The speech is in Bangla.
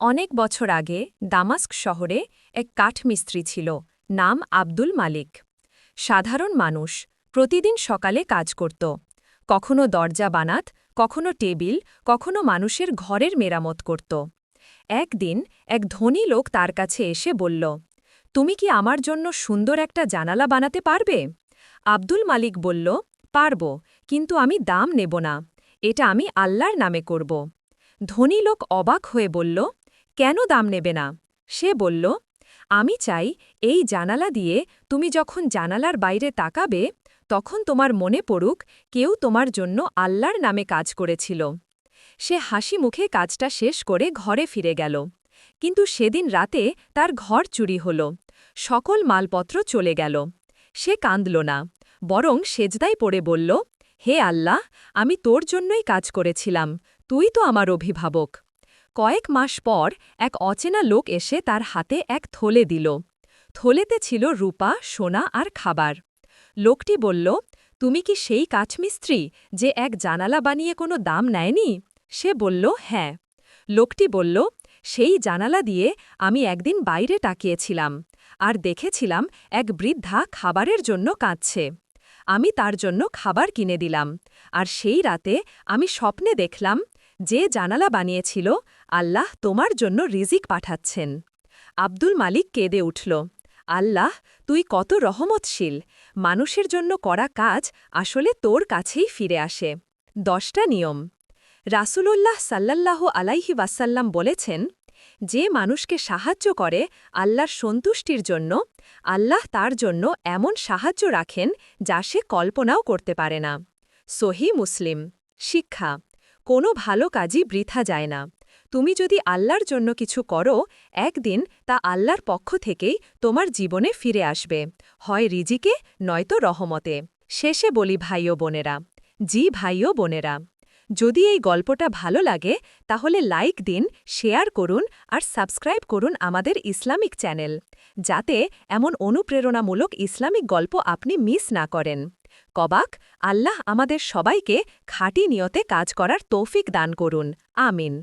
অনেক বছর আগে দামাস্ক শহরে এক কাঠমিস্ত্রি ছিল, নাম আব্দুল মালিক। সাধারণ মানুষ, প্রতিদিন সকালে কাজ করত। কখনো দরজা বানাত, কখনো টেবিল, কখনো মানুষের ঘরের মেরামত করত। একদিন এক ধনী লোক তার কাছে এসে বলল, তুমি কি আমার জন্য সুন্দর একটা জানালা বানাতে পারবে? আব্দুল মালিক বলল, পারব, কিন্তু আমি দাম নেব না। এটা আমি আল্লাহর নামে করব। ধনী লোক অবাক হয়ে বলল, কেন দাম নেবে না? সে বলল, আমি চাই এই জানালা দিয়ে তুমি যখন জানালার বাইরে তাকাবে, তখন তোমার মনে পড়ুক কেউ তোমার জন্য আল্লাহর নামে কাজ করেছিল। সে হাসি মুখে কাজটা শেষ করে ঘরে ফিরে গেল। কিন্তু সেদিন রাতে তার ঘর চুরি হল, সকল মালপত্র চলে গেল। সে কাঁদল না, বরং সেজদায় পড়ে বলল, হে আল্লাহ, আমি তোর জন্যই কাজ করেছিলাম, তুই তো আমার অভিভাবক। কয়েক মাস পর এক অচেনা লোক এসে তার হাতে এক থলে দিল। থলেতে ছিল রূপা, সোনা আর খাবার। লোকটি বলল, তুমি কি সেই কাঠমিস্ত্রি যে এক জানালা বানিয়ে কোনো দাম নেয়নি? সে বলল, হ্যাঁ। লোকটি বলল, সেই জানালা দিয়ে আমি একদিন বাইরে তাকিয়েছিলাম আর দেখেছিলাম এক বৃদ্ধা খাবারের জন্য কাঁদছে। আমি তার জন্য খাবার কিনে দিলাম, আর সেই রাতে আমি স্বপ্নে দেখলাম যে জানালা বানিয়েছিল আল্লাহ তোমার জন্য রিজিক পাঠাচ্ছেন। আব্দুল মালিক কেঁদে উঠল, আল্লাহ, তুই কত রহমতশীল, মানুষের জন্য করা কাজ আসলে তোর কাছেই ফিরে আসে। 10টা নিয়ম। রাসূলুল্লাহ সাল্লাল্লাহু আলাইহি ওয়াসাল্লাম বলেছেন, যে মানুষকে সাহায্য করে আল্লাহর সন্তুষ্টির জন্য, আল্লাহ তার জন্য এমন সাহায্য রাখেন যা সে কল্পনাও করতে পারে না। সহিহ মুসলিম। শিক্ষা, কোনো ভালো কাজই বৃথা যায় না। তুমি যদি আল্লাহর জন্য কিছু করো, একদিন তা আল্লাহর পক্ষ থেকেই তোমার জীবনে ফিরে আসবে, হয় রিজিকে নয়তো রহমতে। শেষে বলি ভাই ও বোনেরা, জি ভাই ও বোনেরা, যদি এই গল্পটা ভালো লাগে তাহলে লাইক দিন, শেয়ার করুন আর সাবস্ক্রাইব করুন আমাদের ইসলামিক চ্যানেল, যাতে এমন অনুপ্রেরণামূলক ইসলামিক গল্প আপনি মিস না করেন। কবাক, আল্লাহ আমাদের সবাইকে খাঁটি নিয়তে কাজ করার তৌফিক দান করুন। আমিন।